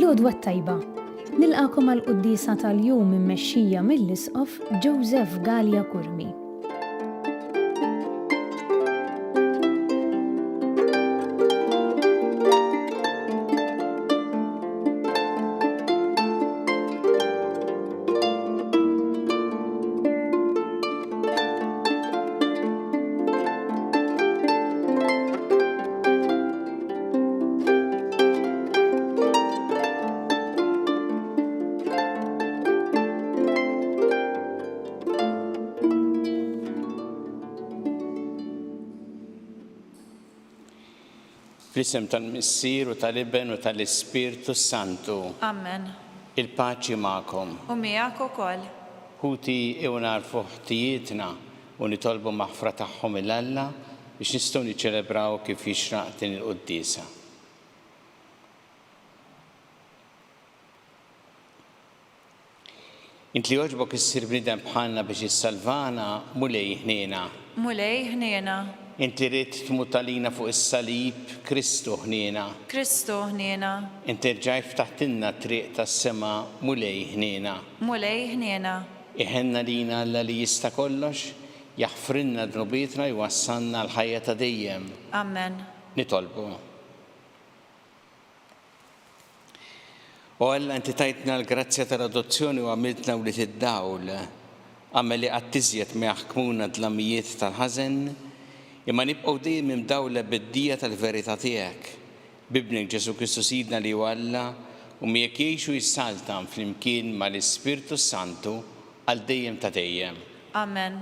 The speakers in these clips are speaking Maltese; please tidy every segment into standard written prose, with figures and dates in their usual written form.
L-għodwa tajba. Nilqakom għal-quddisa tal-jum immexxija mill-Isqof Joseph Gallia Kurmi. Fl-isem tal-Missier u tal-Ibn u tal-Ispirtu Santu. Amen. Il-paċi magħkom. U miegħek ukoll. Ħuti narfu ħtijietna u nitolbu maħfra tagħhom il-Alla biex nistgħu niċċelebraw kif jixraq din il-qudiesa. Int li jogħġbok issir bniedem bħalna biex issalvana mulej ħniena. Mulej ħniena. Inti rid tmut għalina fuq is-salib Kristu ħniena. Kristu ħniena. Inti rġaj ftaħtilna triq tas-sema mulej ħniena. Mulej ħniena. Iħenna lina Alla li jista' kollox, jaħfrinna dnubietna jwassalna l-ħajja ta' dejjem. Amen. Nitolbu. O Alla, inti tajtna l-grazzja tal-adozzjoni u għamiltna wlied id-dawl. Għamel li qatt tiżjed ma jaħkmuna dlamijiet tal-ħażen, imma nibqgħu dejjem imdawla bid-dija tal-verità tiegħek. Bibnek Ġesu Kristu Sidna li hu Alla u miegħek jgħixu jissaltam flimkien mal-Ispirtu Santu għal dejjem ta' dejjem. Amen.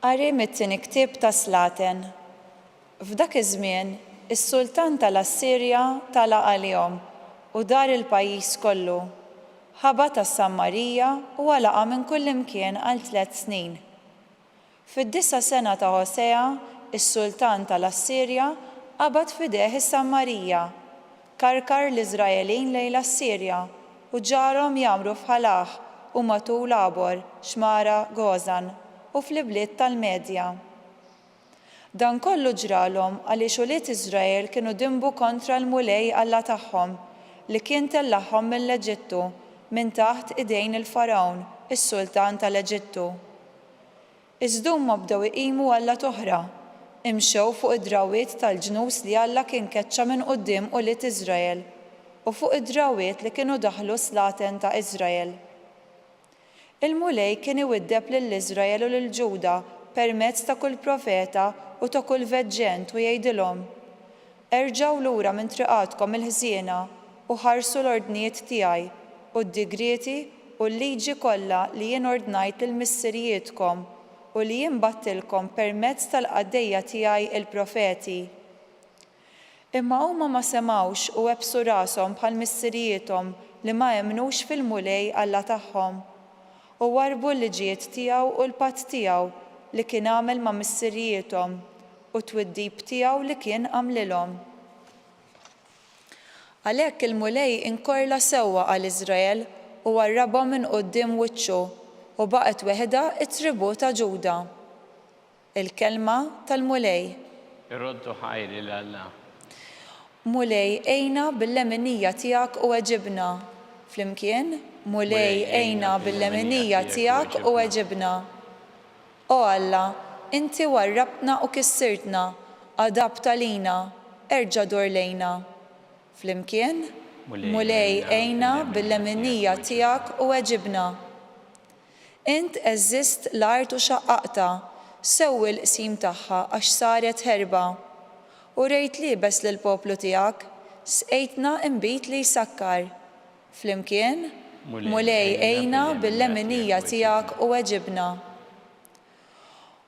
Qari mit-tieni ktieb ta' Slaten. F'dak iż-żmien, is-Sultan tal-Assirja tala għalihom u dar il-pajjiż kollu. Ħaba tas-Sammarija u għalaqa minn kull imkien għal 3 snin. Fid-9 sena ta' Hosea, is-Sultan tal-Assirja qabad f'idejh is-Sammarija, karkar l-Iżraelin lejn l-Assirja u ġarhom jagħmlu f'Ħalaħ u matul Abor, Xmara, Gozan u fl-ibliet tal-Medja. Dan kollu ġralhom għaliex ulied Iżrael kienu dimbu kontra l-mulej Alla tagħhom li kien tellaħħom mill-Eġittu minn taħt idejn il-Farawn, is-Sultan tal-Eġittu. Iżdum ma bdew iqimu Alla toħra, imxew fuq id-drawwiet tal-ġnus li Alla kien keċċa minn quddiem ulied Iżrael u fuq id-drawwiet li kienu daħlu Slaten ta' Iżrael. Il-mulej kien iwiddeb lill-Iżrael u lil-Ġuda permezz ta' kull profeta u ta' kull veġġent u jgħidilhom: Erġgħu lura minn triqatkom il-ħżiena u ħarsu l-ordnijiet tiegħi u d-digreti u l-liġi kollha li jien ordnajt lill-missirijietkom u li jien battilkom permezz tal-qaddejja tiegħi il-profeti. Imma huma ma semgħux u websu rashom bħal missirijiethom li ma jemmnux fil-mulej Alla tagħhom u warbu l-liġijiet tiegħu u l-patt tiegħu li kien għamel ma' missirijiethom u t-twiddib tiegħu li kien għamlilhom. Għalhekk il-mulej inkorla sewwa għal Iżrael u warrabhom minn quddiem wiċċu u baqgħet weħda t-tribù ta' Ġuda. Il-kelma tal-mulej. Irroddu ħajri l-Alla. Mulej ejna bil-leminija tiegħek u eġibna. Flimkien, mulej ejna bil-leminija tiegħek u eġibna. O Alla, inti warrabtna u kissirtna, adabta lina, erġa' dur lejna. Flimkien, mulej ejna bil-leminija tiegħek u eġibna. Int eżist l-art u xaqqaqta, sewwi l-qsim tagħha għax saret ħerba. U rejt liebes lill-poplu tiegħek, sqejtna imbit li jsakkar. Flimkien, mulej ejna bil-leminija tiegħek u eġibna.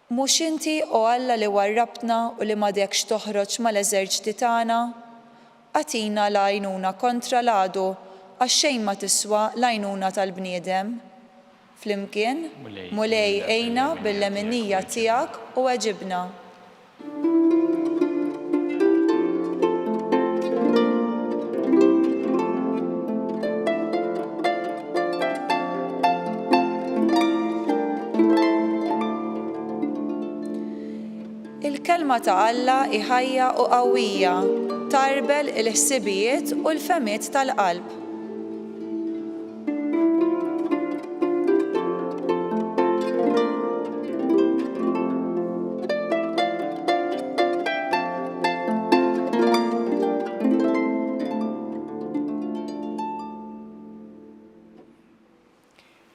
Mhux inti o Alla li warrabtna u li m'għadekx toħroġ mal-eżerċiti tagħna? Għatina l-għajnuna kontra l-għadu għax xejn ma tiswa l-għajnuna tal-bniedem. Flimkien, mulej ejna bil-leminija tiegħek u eġibna. il-kelma ta' Alla iħajja u qawwija, tarbel il-ħsibijiet u l-femiet tal-qalb.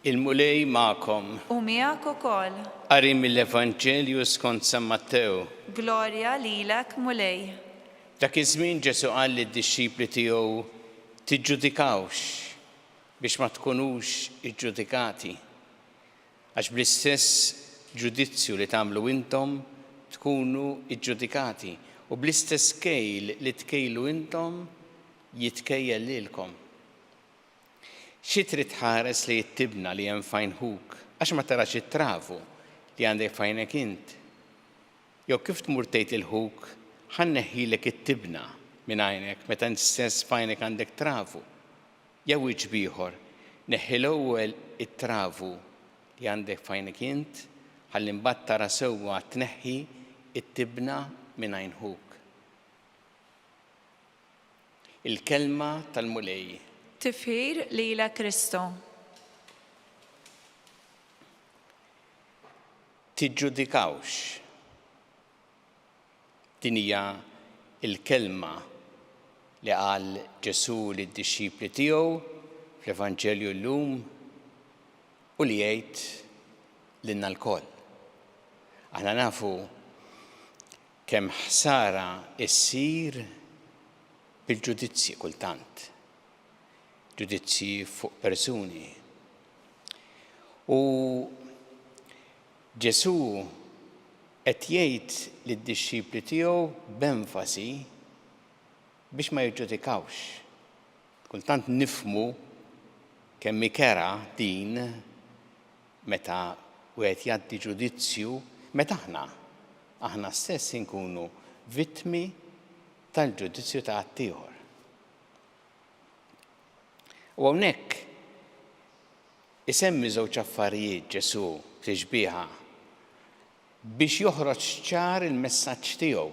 Il-mulej ma'kom. U miegħek ukoll. Qari mill-Evanġelju skont San Mattew. Glorja lilek mulej. Dak iż-żmien Ġesu qal lid-dixxipli tiegħu tiġġudikawx biex ma tkunux iġġudikati. Għax bl-istess ġudizzju li tagħmlu intom tkunu iġġudikati u bl-istess kejl li tkejlu intom jitkejjel lilkom. Xi trid tħares li jittibna li hemm fajnħuk għax ma tarax it-travu li għandek fajnek int. Jew kif tmur tgħid il-ħuk ħanneħħilek it-tibna minn għajnek meta stess fajnek għandek travu. Jew iġbieħor neħħi l-ewwel it-travu li għandek fajnek int ħalli mbagħad tara sewwa tneħħi it-tibna minn għajnħuk. Il-kelma tal-mulej. Tifħir lilek Kristu. Tiġġudikawx. Din hija il-kelma li qal Ġesu lid-dixxipli tiegħu fl-Evanġelju llum u li jgħid lilna lkoll. Aħna nafu kemm ħsara ssir bil-ġudizzji kultant. Ġudizzji fuq persuni. U Ġesu qed jgħid lid-dixxipli tiegħu b'enfasi biex ma jiġġudikawx. Kultant nifhmu kemm ikera din meta wieħed jgħaddi ġudizzju meta aħna stess inkunu vittmi tal-ġudizzju ta' ħaddieħor. U hawnhekk isemmi żewġ affarijiet Ġesu fl-ixbieħa biex joħroġ ċar il-messaġġ tiegħu.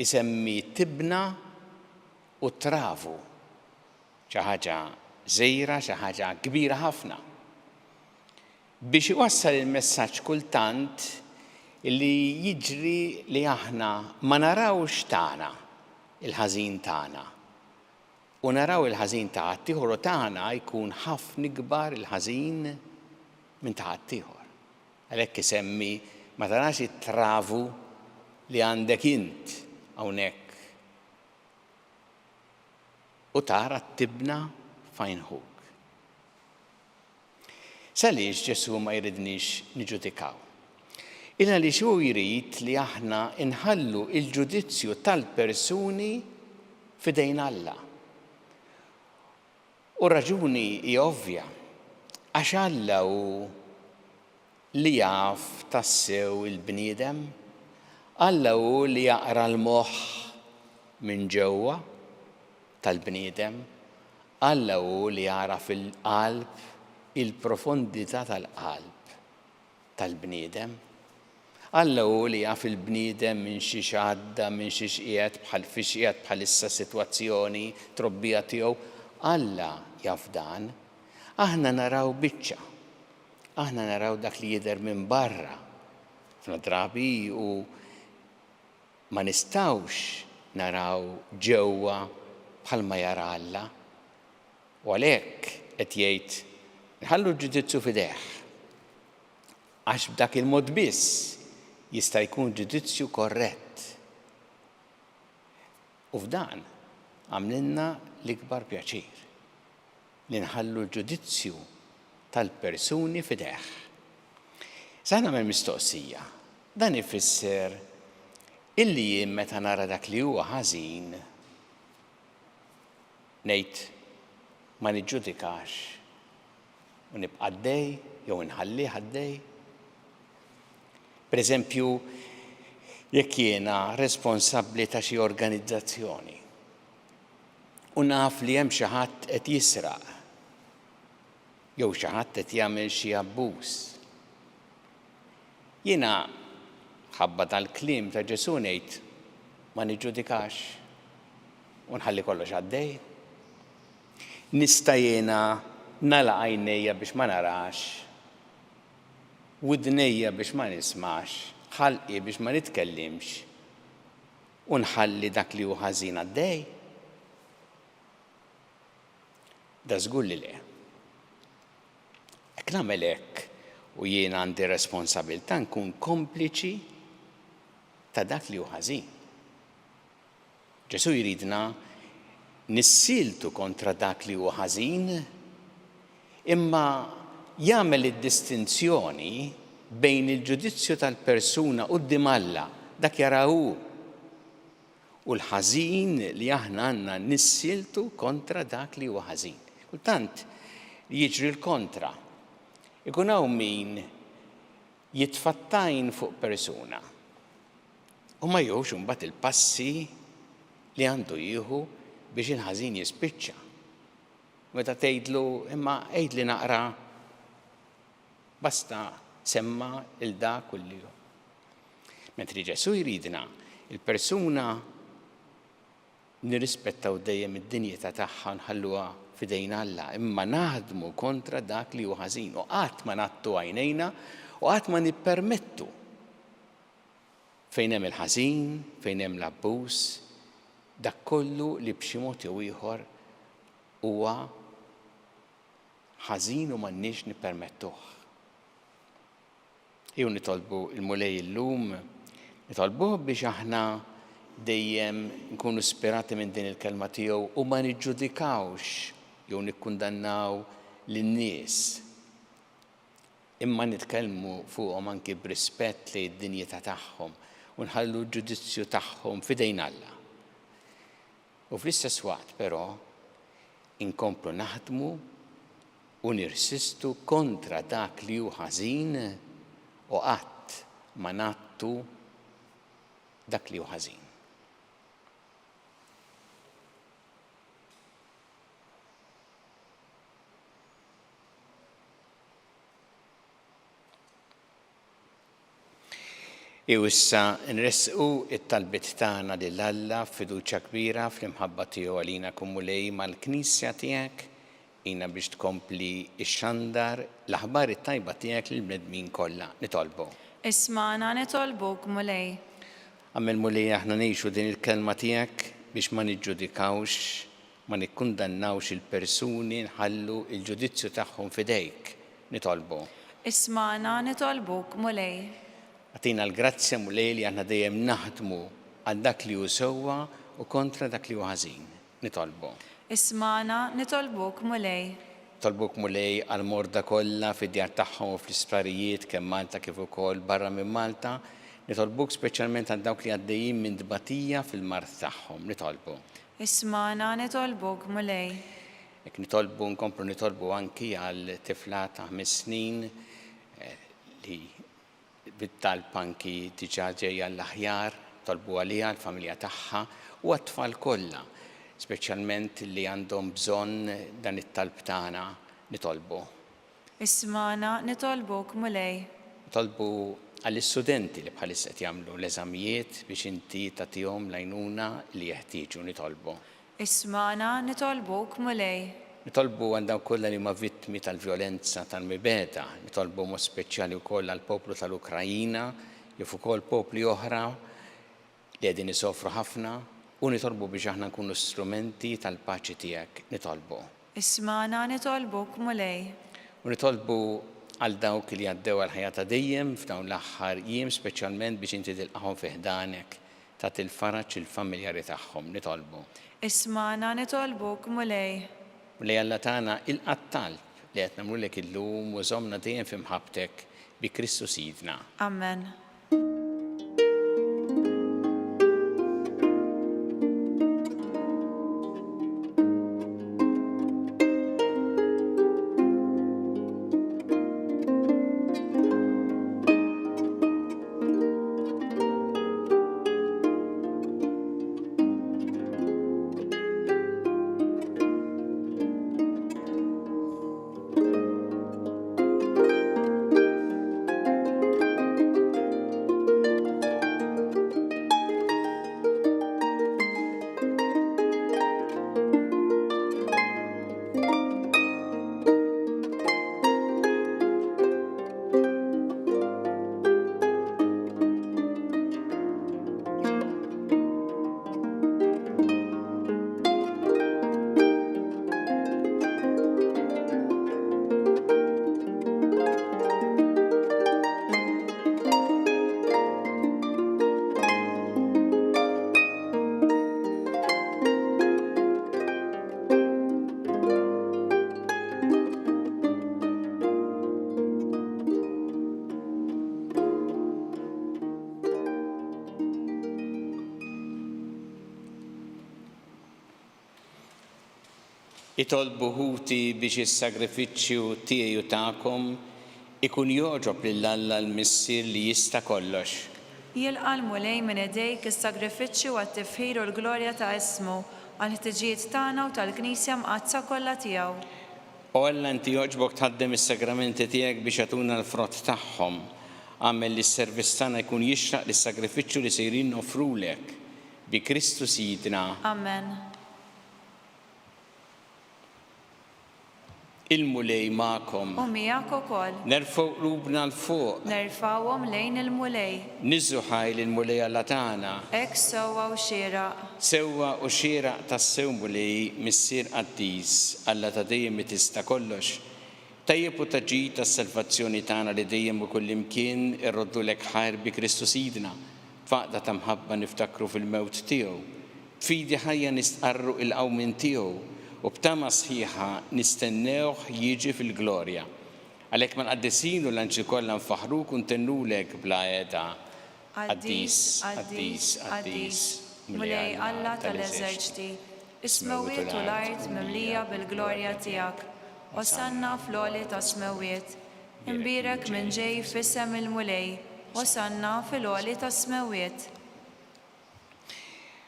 Isemmi tibna u travu. Xi ħaġa żgħira, xi ħaġa kbira ħafna. Biex iwassal il-messaġġ kultant li jiġri li aħna ma narawx tagħna il-ħażin tagħna. U naraw il-ħażin ta' ħaddieħor u tagħna jkun ħafna kbar il-ħażin minn ta' ħaddieħor. Għalhekk isemmi ma tarax it-travu li għandek int hawnhekk. U tara t-tibna fajnħuk. Saliex Ġesu ma jridniex niġġudikaw. Illa li xu jrid li aħna inħallu il-ġudizzju tal-persuni f'idejn Alla. U raġuni hija ovvja, għax Alla hu li jaf tassew il-bniedem, Alla hu li jaqra l-moħħ minn ġewwa tal-bniedem, Alla hu li jara fil-qalb il-profondità tal-qalb tal-bniedem, Alla hu li jaf il-bniedem minn xi xadda, minn xi qiegħed bħalissa sitwazzjoni trobbija tiegħu. Alla jaf dan, aħna naraw biċċa, aħna naraw dak li jidher minn barra f'na drabi u ma nistawx naraw ġewwa bħalma jara Alla. U għalhekk qed jgħid nħallu l-ġudizzju f'idejh. Għax b'dak il-mod biss jista' jkun ġudizzju korrett. U f'dan għamlilna l-ikbar pjaċir li nħallu l-ġudizzju tal-persuni f'idejh. Saħna me mistoqsija, dan ifisser illi jien meta nara dak li huwa ħażin ngħid ma niġġudikax u nibqa' għaddej jew inħallih għaddej. Pereżempju, jekk jiena responsabbli ta' xi organizzazzjoni u naf li hemm xi ħadd qed jisraq jew xi ħadd qed jagħmel xi abbuż. Jiena ħabba tal-kliem ta' Ġesu ngħid ma niġġudikax u nħalli kollox għaddej. Nista' jiena nagħlaq għajnejja biex ma narax, widnejja biex ma nismax, ħalqi biex ma nitkellimx u nħalli dak li hu ħażin għaddej. Da żgur li le. Hekk nagħmel hekk u jien għandi responsabbiltà nkun kompliċi ta' dak li hu ħażin. Ġesu jridna nissiltu kontra dak li hu ħażin, imma jagħmel id-distinzjoni bejn il-ġudizzju tal-persuna quddiem Alla, dak jaraw u l-ħażin li aħna għandna nissiltu kontra dak li huwa ħażin. Kultant jiġri l-kontra. Ikun hawn min jitfattajn fuq persuna u ma jgħux imbagħad il-passi li għandu jieħu biex il-ħażin jispiċċa. Meta tgħidlu imma għejdli naqra basta semma il-dak u l-lilu. Mentri Ġesu jridna il-persuna nirrispettaw dejjem id-dinjità tagħha nħalluha f'idejn Alla, imma naħdmu kontra dak li hu ħażin u qatt ma nagħtu għajnejna u qatt ma nippermettu fejn hemm il-ħażin, fejn hemm l-abbuż, dak kollu li b'xi mod jew ieħor huwa ħażin u m'għandniex nippermettuh. Jew nitolbu il-mulej illum, nitolbuh biex aħna dejjem nkunu ispirati minn din il-kelma tiegħu u ma niġġudikawx jew nikkundannaw lin-nies. Imma nitkellmu fuqhom anki b'rispett lejn id-dinjità tagħhom u nħallu l-ġudizzju tagħhom f'idejn Alla. U fl-istess waqt però inkomplu naħdmu u nirsistu kontra dak li hu ħażin u qatt ma nagħtu dak li hu ħażin. Issa nresqu it-talbiet tagħna lil Alla f'fiduċja kbira fl-imħabba tiegħu għalina kumulej mal-Knisja tiegħek jiena biex tkompli x-xandar l-aħbar it-tajba tiegħek lill-bnedmin kollha nitolbu. Isma'na nitolbuk mulej. Għammel mulej aħna ngħixu din il-kelma tiegħek biex ma niġġudikawx, ma nikkundannawx il-persuni nħallu il-ġudizzju tagħhom f'idejk nitolbu. Isma'na nitolbuk mulej. Għatina l-grazzja mulej li aħna dejjem naħdmu għal dak li hu sewwa u kontra dak li hu ħażin. Nitolbu. Isma'na nitolbuk mulej. Tolbuk mulej għal morda kollha fid-djar tagħhom u fl-isptarijiet kemm Malta kif ukoll barra minn Malta. Nitolbuk speċjalment għal dawk li għaddejjin minn dbatija fil-mart tagħhom. Nitolbu. Isma'na nitolbuk mulej. Jekk nitolbu nkomplu nitolbu anki għal tifla ta' 5 snin li bit-talb anki diġà ġejja l-aħjar, tolbu għaliha l-familja tagħha u għat-tfal kollha, speċjalment li għandhom bżonn dan it-talb tagħna nitolbu. Isma'na nitolbuk mulej. Nitolbu għall-istudenti li bħalissa qed jagħmlu l-eżamijiet biex inti tagħtihom l-għajnuna li jeħtieġu nitolbu. Isma'na nitolbuk mulej. Nitolbu għal dawk kollha li huma vittmi tal-vjolenza tal-mibeda, nitolbu mod speċjali wkoll għall-poplu tal-Ukrajina, kif ukoll popli oħra li qegħdin isofru ħafna u nitolbu biex aħna nkunu strumenti tal-paċi tiegħek nitolbu. Isma'na nitolbuk mulej. U nitolbu għal dawk li għaddew għal ħajja ta' dejjem f'dawn l-aħħar jiem speċjalment biex inti tilqahom fi ħdanek tagħti l-faraġġ il-familjari tagħhom nitolbu. Isma'na nitolbuk mulej. Li Alla tagħna il-qattalb li qed nagħmlulek illum u żommna dejjem f'imħabbtek bi Kristu Sidna. Amen. Itolbu ħuti biex is-sagrifiċċju tiegħi u tagħkom ikun jogħġob lil Alla l-Missier li jista' kollox. Jilqa' l-mulej minn idejk is-sagrifiċċju għat-tifħir u l-glorja ta' ismu għall-ħtiġijiet tagħna u tal-Knisja mqazza kollha tiegħu. U Alla inti jogħġbok tħaddem is-sagramenti tiegħek biex jagħtuna l-frott tagħhom. Għamel li s-servizz tagħna jkun jixraq lis-sagrifiċċju li sejrin nofrulek bi Kristu Sidna. Amen. Il-mulej magħkom. U miegħek ukoll. Nerfgħu qlubna l-fuq. Nerfgħuhom lejn il-mulej. Niżżu ħajl il-mulej Alla tagħna. Hekk sewwa u xieraq. Sewwa u xieraq tas-sew mulej Missier Qaddis Alla ta' dejjem li tista' kollox. Tajjeb u taġġid tas-salvazzjoni tagħna li dejjem u kullimkien irroddulek ħajr bi Kristu Sidna. Faqda ta' mħabba niftakru fil-mewt tiegħu. B'fidi ħajja nistqarru il-qawmin tiegħu u b'tama sħiħa nistennewh jiġi fil-glorja. Għalhekk ma nqaddisinu l-anġli kollha nfaħruk u ntennulek bla qiegħda. Qaddis, Qaddis, Qaddis, mulej Alla tal-eżerċiti, is-smawiet u l-art mimlija bil-glorja tiegħek. Osanna fl-għoli ta' smawiet. Imbirek minn ġej f'isem il-mulej. Osanna fil-għoli ta' smawiet.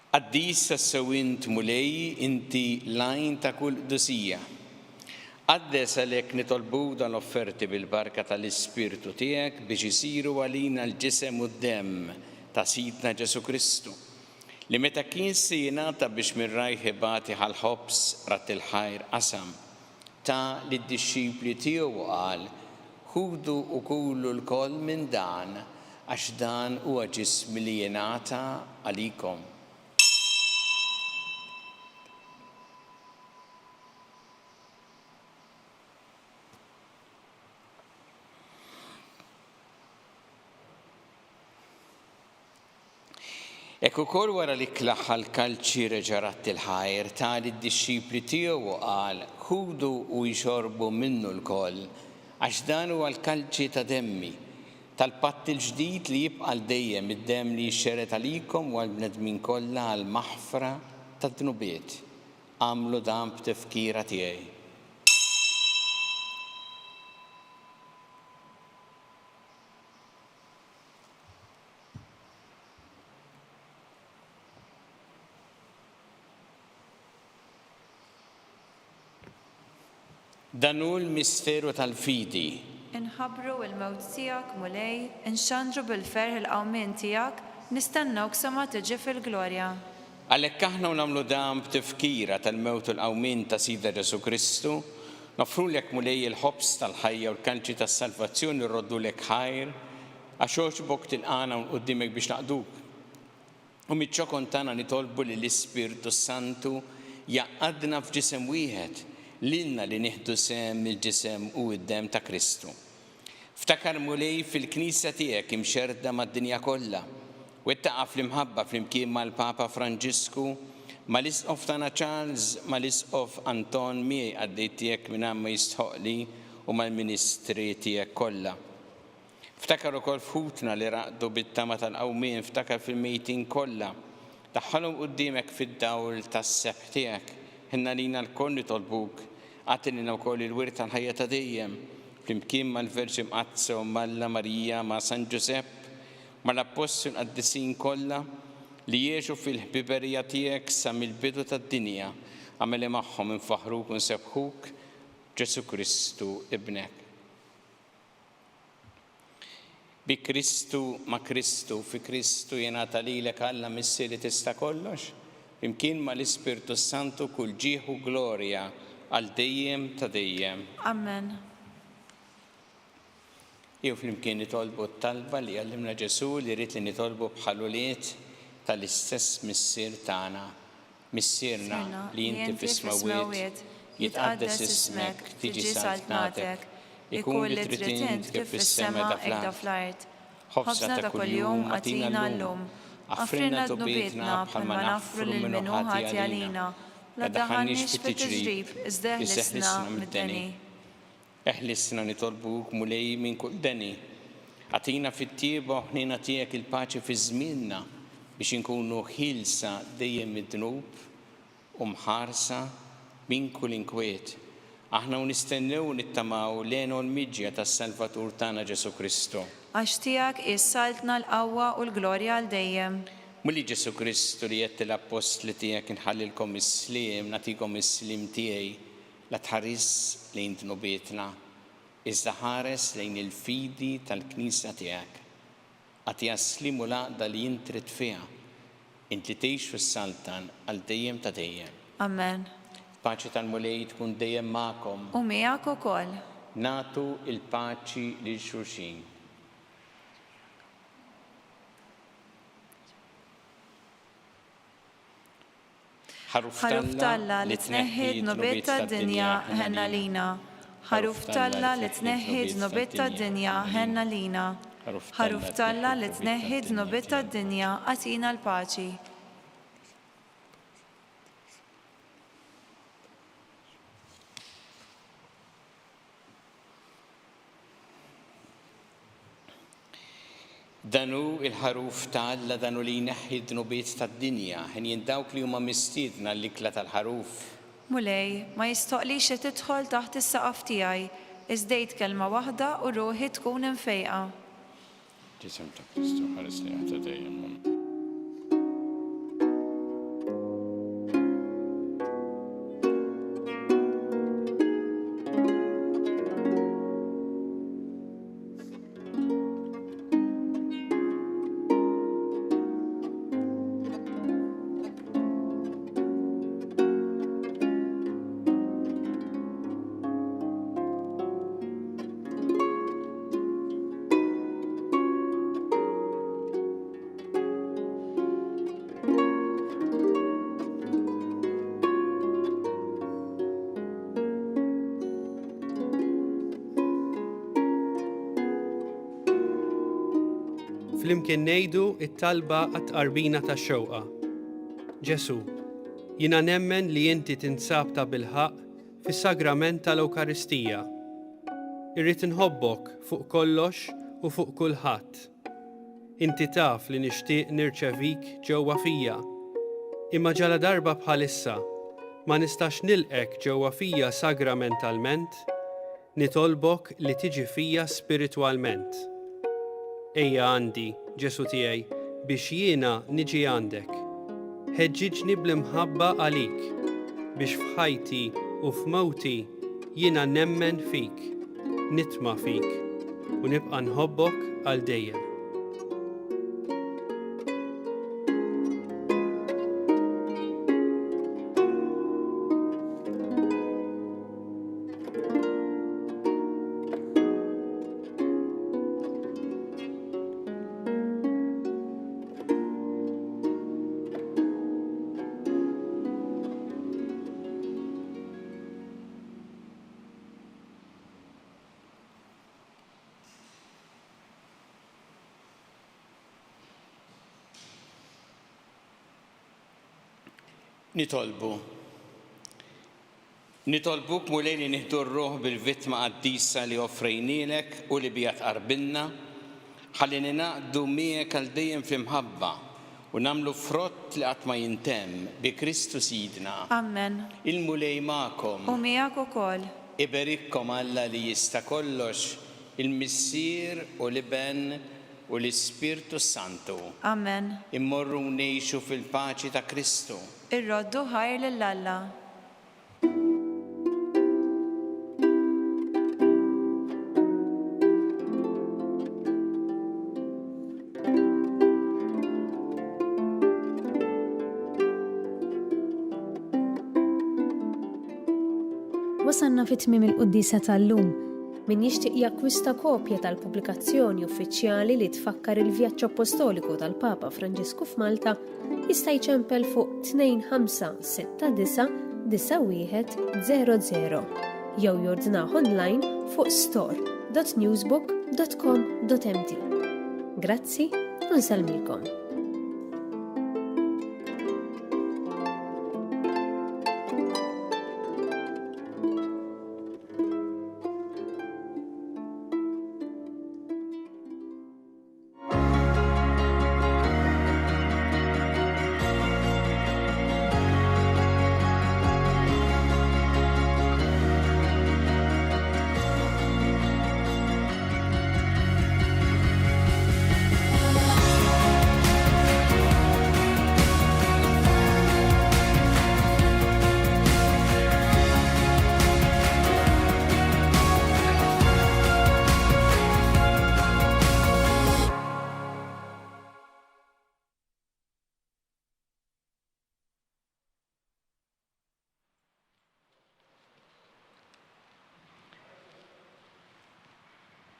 Qaddis tas-sewint mulej inti lajn ta' kull qdusija. Qaddes għalhekk nitolbu dal-offerti bil-barka tal-Ispirtu tiegħek biex isiru għalina l-ġisem u d-demm ta' Sidna Ġesu Kristu. Li meta kien se jingħata biex minn rajh ibati ħal-ħobs rat il-ħajr qasam ta' lid-dixxipli tiegħu qal ħudu u kulu l-koll minn dan għax dan huwa ġismi li jingħata għalikom. Ekku ukoll wara li klaħħa l-kalċi reġarat il-ħajr ta' lid-dixxipli tiegħu qal ħudu u jxorbu minnu l-koll għax dan huwa l-kalċi ta' demmi tal-patt il-ġdid li jibqa' dejjem id-demm li jxxeret għalikom u għall-bnedmin kollha għall-maħfra tad-dnubiet. Għamlu dan b'tifkira tiegħi. Dan hu l-misteru tal-fidi. Inħabbru il-mewt tiegħek mulej, inxandru bil-ferħ il-qawmien tiegħek, nistennewk sa ma tiġi fil-glorja. Għalhekk aħna nagħmlu dan b'tifkira tal-mewt u l-qawmien ta' Sidna Ġesu Kristu, nofrulek mulej il-ħobs tal-ħajja u l-kanċi tas-salvazzjoni rroddulek ħajr, għax oġbok tilqana quddiemek biex naqduk. U miċ-ċokon tagħna nitolbu li l-Ispirtu Santu jaqgħadna f'ġisem wieħed lilna li nieħdu sem il-ġisem u d-demm ta' Kristu. Ftakar mulej fil-Knisja tiegħek imxerda mad-dinja kollha u ittaqa' fl-imħabba flimkien mal-Papa Franġisku, mal-Isqof tagħna Charles, mal-Isqof Anton miegħi għaddejt tiegħek minn ma jistħoqli u mal-Ministri tiegħek kollha. Ftakar ukoll f'ħutna li raqdu bit-tama tal-qawmien, ftakar fil-mejtin kollha. Daħħalhom quddiemek fid-dawl tas-seħħ tiegħek. Ħinna lina l-koll nitolbuk, għatilina wkoll il-wirt tal-ħajja ta' dejjem, flimkien mal-Verġi Mqazza u Malla Marija ma' San Ġusepp, mal-Apostol qaddisin kollha li jgħixu fil-ħbiberija tiegħek sa mill-bidu tad-dinja, għamel magħhom infaħruk u nsebħuk Ġesu Kristu ibnek. Bi Kristu ma' Kristu, fi Kristu jingħata lilek Alla Missier li tista' kollox, imkien ma l-Ispirtu Santu kull ġieħ u glorja għal dejjem ta' dejjem. Amen. Jew flimkien nitolbu t-talba li għallimna Ġesu li rrid li nitolbu bħaluliet tal-istess missier tagħna. Missierna li inti fis-smawiet, jitqaddes ismek, tiġi saltnatek, ikun li trid int kif fis-sema hekk fl-art. Ħobsna ta' kuljum għatina llum. Affrinna d-nubietna bħalma nafru l-minuħat jalina, la daħannix fit-tiġrib, izdeħlisna mid-deni. Eħlisna nitolbuk mulej minn kull deni. Għatina fit-tieba ħnina tiegħek il-paċi fi żmienna biex inkunu ħilsa dejjem mid-dnub u mħarsa min kull inkwiet. Aħna nistennew nittamaw lejn l-miġja tas-Salvatur tagħna Ġesu Kristu. Għax tiegħek issaltna l-qawwa u l-glorja għal dejjem. Mulli Ġesu Kristu li jett l-apostli tiegħek inħallilkom is-sliem, nagħtikom is-sliem tiegħi, la tħares lejn tnubietna, iżda ħares lejn il-fidi tal-Knisja tiegħek. Għatija slim u laqda li jintrid fiha, inti tgħix fis-Saltan għal dejjem ta' dejjem. Amen. Paċi tal-Mulej tkun dejjem magħkom. U miegħek ukoll. Natu il-paċi lil xulxin. Ħaruf talla li tneħħid nobiet tad-dinja ħenna lina. Ħaruf talla li tneħħid nobiet tad-dinja ħenna lina. Ħaruf talla li tneħħid nobiet tad-dinja għatina l-paċi. Danu il-ħaruf tal-Alla danu li jneħħid nubiet tad-dinja, ħin dawk li huma mistiedna l-ikla tal-ħaruf. Mulej, ma jistoqlix li tidħol taħt is-saqaf tiegħi, iżdejt kelma waħda u ruħi tkun infejqa. Ġisem ta' Kristu ħaresni ħata dejjem. Flimkien ngħidu it-talba għat-qarbina tax-xewqa. Ġesu, jiena nemmen li inti tinsab ta' bilħaq fis-sagrament tal-Ewkaristija. Irrid inħobbok fuq kollox u fuq kulħadd. Inti taf li nixtieq nirċevik ġewwa fija. Imma ġala darba bħalissa ma nistax nilqek ġewwa fija sagramentalment, nitolbok li tiġi fija spiritwalment. Ejja għandi, Ġesu tiegħi, biex jiena niġi għandek. Ħeġġiġni bl-imħabba għalik, biex f'ħajti u f'mowti jiena nemmen fik, nitma' fik u nibqa' nħobbok għal dejjem. Nitolbuk mulej li nieħdu r-ruħ bil-vittma qaddisa li offrejnielek u li bija tqarbilna, ħalli ninaqdu miegħek għal dejjem fl-imħabba u nagħmlu frott li qatt ma jintemm bi Kristu Sidna. Amen. Il-mulej magħkom. U miegħek ukoll. Iberikkom Alla li jista' kollox, il-Missier u l-Iben u l-Ispirtu Santu. Amen. Immorru ngħixu fil-paċi ta' Kristu. Irroddu ħajr lill-Alla. Wasanna fit-tmiem il-quddisa tal-lum. Min jixtieq jakkwista kopja tal-pubblikazzjoni uffiċjali li tfakkar il-vjaġġ apostoliku tal-Papa Franġisku f'Malta jista' jċempel fuq 25699100 jew jordnah online fuq store.newsbook.com.mt. Grazzi u nsalmilkom.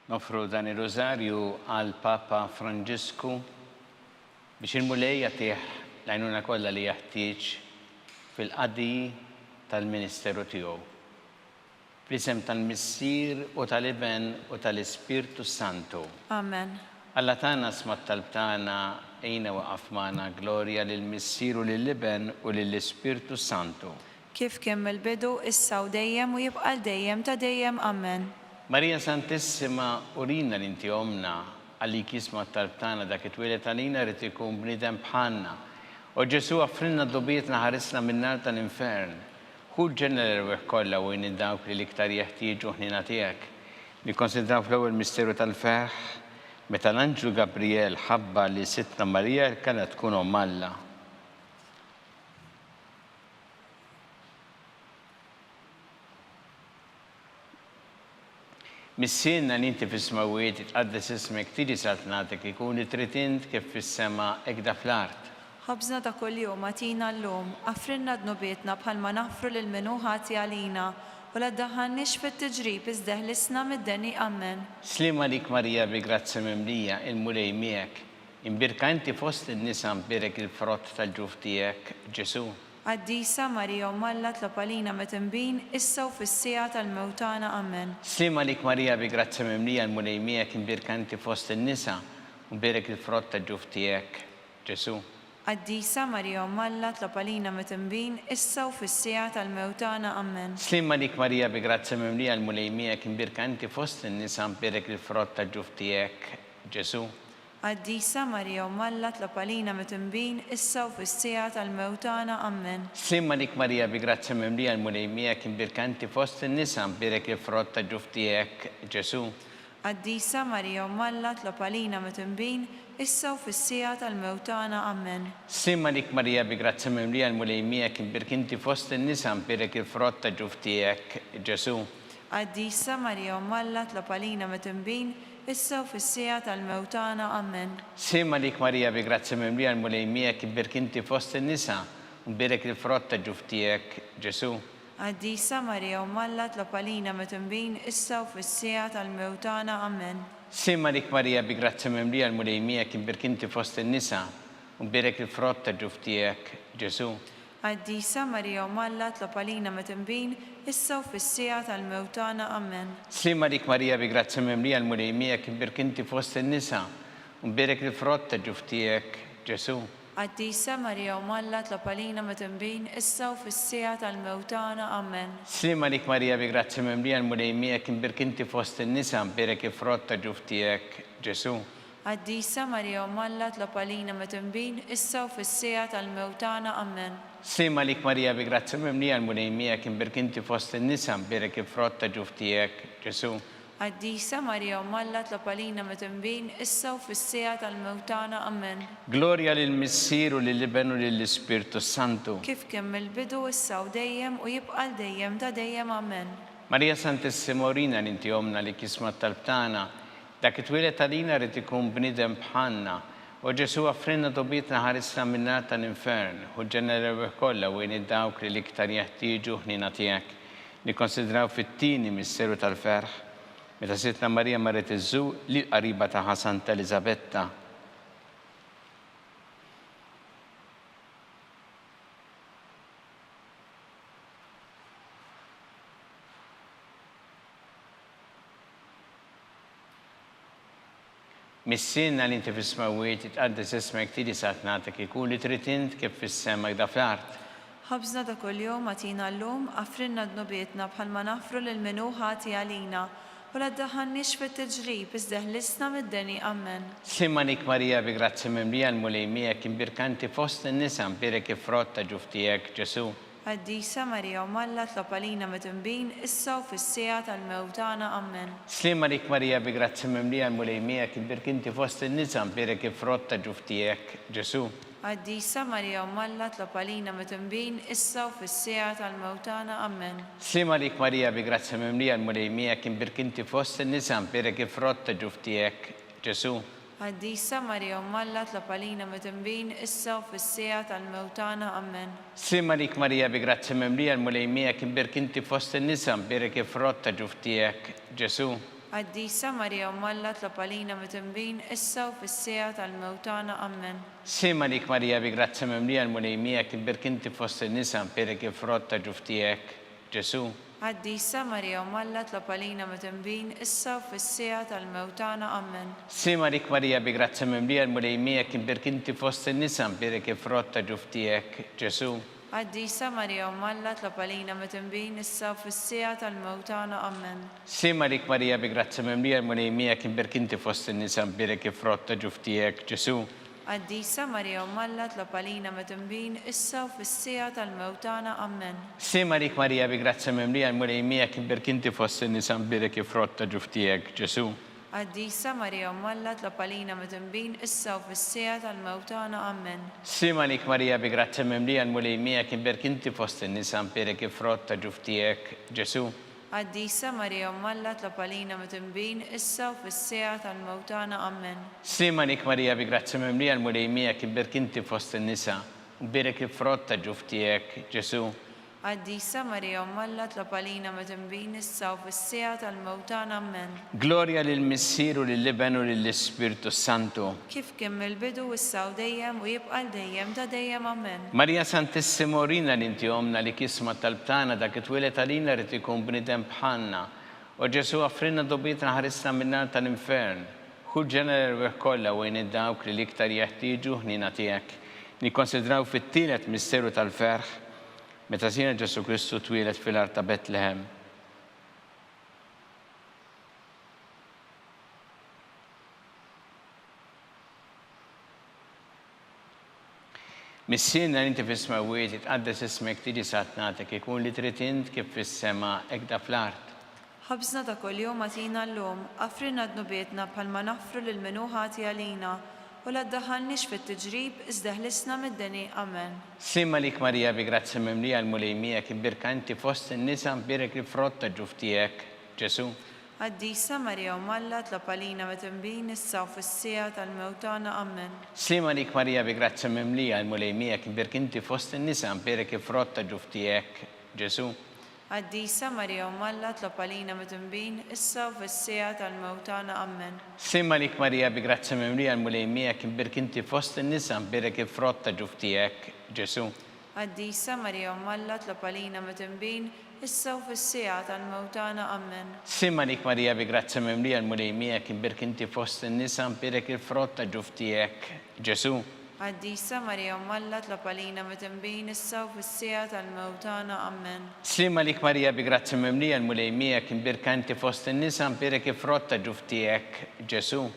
Nofru dan ir-Rożarju għal Papa Franġisku biex il-mulej jagħtih l-għajnuna kollha li jeħtieġ fil-qadi tal-Ministeru tiegħu. Fl-isem tal-Missier u tal-Iben u tal-Ispirtu Santu. Amen. Alla tagħna sma' talb tagħna ejna waqaf magħna glorja lill-Missier u lill-Iben u lill-Ispirtu Santu. Kif kemm il-bidu issa u dejjem u jibqa' dejjem ta' dejjem. Amen. Marija Santissima, urina l-inti omna għalik jisma' talb tagħna dak it-twilet għalina rid ikun bniedem bħalna. U Ġesu għaffrinna d-dobietna ħarisna min-nar tal-infern. Hu ġeneral kollha u jien dawk li l-iktar jeħtieġu ħnina tiegħek. Nikkonsidraw fl-ewwel misteru tal-ferħ meta l-Anġlu Gabriel ħabba li sittna Marija kellha tkun omm Alla. Missienna li inti fis-smawiet tqaddes ismek tiġi saltnatek ikun tritint kif fis-sema ekda fl-art. Ħabżna ta' kuljum atina llum, affrinna d-nubietna bħalma naħfru lil min hu ħati għalina u la ddaħħalniex fit-tiġrib iżdeħlisna mid-deni. Amen. Slima lik Marija bi grazzi mimlija il-mulej miegħek. Imbirka inti fost in-nisa mbirek il-frott tal-ġuf tiegħek, Ġesu. Qaddisa Marija Omm Alla tlob għalina meta nbin issa u fis-sija tal-mewtana. Amen. Slima lik Marija bi grazzi mimlija il-mulej miegħek imbirka inti fost in-nisa mbirek il-frott tal-ġuf tiegħek, Ġesu. Qaddisa Marija Omm Alla tlob għalina meta nbin issa u fis-sija tal-mewtana. Amen. Slima lik Marija bi grazzi mimlija il-mulej miegħek imbirka inti fost in-nisa mbirek il-frott tal-ġuf tiegħek, Ġesu. Qaddisa Marija Omm Alla tlob għalina meta nbin issa u fis-sija tal-mewtana. Amen. Slima lik Marija bi grazzi mimlija il-mulej miegħek imbirka inti fost in-nisa mbirek il-frott tal-ġuf tiegħek, Ġesu. Qaddisa Marija Omm Alla tlob għalina meta nbin issa u fis-sija tal-mewtana. Amen. Slima lik Marija bi grazzi mimlija il-mulej miegħek imbirka inti fost in-nisa mbirek il-frott tal-ġuf tiegħek, Ġesu. Qaddisa Marija Omm Alla tlob għalina meta nbin issa u fis-sija tal-mewtana. Amen. Slima lik Marija bi grazzi mimlija il-mulej miegħek imbirka inti fost in-nisa mbirek il-frott tal-ġuf tiegħek, Ġesu. Qaddisa Marija Omm Alla tlob għalina meta nbin issa u fis-sija tal-mewtana. Amen. Slima lik Marija bi grazzi mimlija il-mulej miegħek imbirka inti fost in-nisa mbirek il-frott tal-ġuf tiegħek, Ġesu. Qaddisa Marija Omm Alla tlob għalina meta nbin issa u fis-sija tal-mewtana. Amen. Slima lik Marija bi grazzi mimlija il-mulej miegħek imbirka inti fost in-nisa mbirek il-frott tal-ġuf tiegħek, Ġesu. Qaddisa Marija Omm Alla tlob għalina meta nbin issa u fis-sija tal-mewtana. Amen. Slima lik Marija bi grazzi mimlija il-mulej miegħek imbirka inti fost in-nisa mbirek il-frott tal-ġuf tiegħek, Ġesu. Qaddisa Marija Omm Alla tlob għalina meta nbin issa u fis-sija tal-mewtana. Amen. Slima lik Marija bi grazzi mimlija il-mulej miegħek imbirka inti fost in-nisa mbirek il-frott tal-ġuf tiegħek, Ġesu. Qaddisa Marija Omm Alla tlob għalina meta nbin issa u fis-sija tal-mewtana. Amen. Glorja lill-Missier u lill-Iben u lill-Ispirtu Santu. Kif kemm il-bidu issa u dejjem u jibqa' dejjem ta' dejjem. Amen. Marija Santissima, urina l-inti omna li kisma talb tagħna dak it-twilet għalina rid ikun bniedem bħalna. U Ġesu għaffrinna dobietna ħarisna min-nar tal-infern u ġeneral kollha u jien dawk li l-iktar jeħtieġu ħnina tiegħek. Nikkonsidraw fit-tieni misteru tal-ferħ meta sittna Marija marret iż-żu li qariba tagħha Santa Elisabetta. Missienna li inti fis-smawiet tqaddes ismek tiġi saltnatek ikun li tritint kif fis-sema ekda fl-art. Ħabżna ta' kuljum atina llum, affrinna d-nubietna bħalma naħfru lil min hu ħati għalina u la ddaħħalniex fit-tiġrib iżdeħlisna mid-deni. Amen. Slima lik Marija bi grazzi mimlija il-mulej miegħek imbirka inti fost in-nisa mbirek il-frott tal-ġuf tiegħek, Ġesu. Qaddisa Marija Omm Alla tlob għalina meta nbin issa u fis-sija tal-mewtana. Amen. Slima lik Marija bi grazzi mimlija il-mulej miegħek imbirka inti fost in-nisa mbirek il-frott tal-ġuf tiegħek, Ġesu. Qaddisa Marija Omm Alla tlob għalina meta nbin issa u fis-sija tal-mewtana. Amen. Slima lik Marija bi grazzi mimlija il-mulej miegħek imbirka inti fost in-nisa mbirek il-frott tal-ġuf tiegħek, Ġesu. Qaddisa Marija Omm Alla tlob għalina meta nbin issa u fis-sija tal-mewtana. Amen. Slima lik Marija bi grazzi mimlija il-mulej miegħek imbirka inti fost in-nisa mbirek il-frott tal-ġuf tiegħek, Ġesu. Qaddisa Marija Umm Alla tlab għalina mitinbin issa u fis-sija tal-mewtana. Amen. Sima lik Marija bi grazzi memlija l-mulejmija kibir kinti fost il-nisa perek frotta ġuftijek, Ġesu. Qaddisa Marija Umm Alla tlab għalina mitinbin issa u fis-sija tal-mewtana. Amen. Sima lik Marija bi grazzi memlija l-mulejmija kibir kinti fost il-nisa perek frotta ġuftijek, Ġesu. Qaddisa Marija Umm Alla tlab għalina mitinbin issa u fis-sija tal-mewtana. Amen. Sima lik Marija bi grazzi memlija l-mulejmija kibir kinti fost il-nisa perek frotta ġuftijek, Ġesu. Qaddisa Marija Umm Alla tlab għalina mitinbin issa u fis-sija tal-mewtana. Amen. Sima lik Marija bi grazzi memlija l-mulejmija kibir kinti fost il-nisa perek frotta ġuftijek, Ġesu. Qaddisa Marija Umm Alla tlab għalina mitinbin issa u fis-sija tal-mewtana. Amen. Sima lik Marija bi grazzi memlija l-mulejmija kibir kinti fost il-nisa perek frotta ġuftijek, Ġesu. Qaddisa Marija Umm Alla tlab għalina mitinbin issa u fis-sija tal-mewtana. Amen. Sima lik Marija bi grazzi memlija l-mulejmija kibir kinti fost il-nisa perek frotta ġuftijek, Ġesu. Qaddisa Marija Umm Alla tlab għalina mitinbin issa u fis-sija tal-mewtana. Amen. Gloria lill-Missieru lill-Iben u lill-Ispirtu Santu. Kif kien mill-bidu issa u dejjem u jibqa' dejjem ta' dejjem. Amen. Marija Santissimo Orina l-inti omna li kisma tal-btana dak it-twilet għalina rrit ikun bnidem bħalna. U Ġesu għafrinna dobietna ħarisna minna tal-infern. Kull ġener kollha wejn id-dawk li l-iktar jeħtieġu ħnina tiegħek. Nikkonsidraw fit-tielet misteru tal-ferħ meta sina Ġesu Kristu twilet fil-art ta' Betlehem. Missina inti fis-smawiet itqaddes ismek tiġi satnatek ikun li trid int kif fis-sema hekk fl-art. Ħabsna ta' kuljum għatina llum, għafrinna d-nubietna bħalma nafru lil minu ħati għalina u la ddaħħalniex fit-tiġrib iżda ħlisna mid-deni. Amen. Sima lik Marija bi grazzi memlija l-mulejmija kibir kanti fost in-nisa birek li frotta ġuftijek, Ġesu. Qaddisa Marija Umm Alla tlab għalina mitinbin issa u fis-sija tal-mewtana. Amen. Sima lik Marija bi grazzi memlija l-mulejmija kibir kinti fost in-nisa birek li frotta ġuftijek, Ġesu. Qaddisa Marija Umm Alla tlab għalina mitinbin issa u fis-sija tal-mewtana. Amen. Sima lik Marija bi grazzi memlija l-mulejmija kibir kinti fost in-nisa birek li frotta ġuftijek, Ġesu. Qaddisa Marija Umm Alla tlab għalina mitinbin issa u fis-sija tal-mewtana. Amen. Sima lik Marija bi grazzi memlija l-mulejmija kibir kinti fost in-nisa birek li frotta ġuftijek, Ġesu. Qaddisa Marija Umm Alla tlab għalina mitinbin issa u fis-sija tal-mewtana. Amen. Sima lik Marija bi grazzi memlija l-mulejmija kibir kanti fost in-nisa birek li frotta ġuftijek, Ġesu.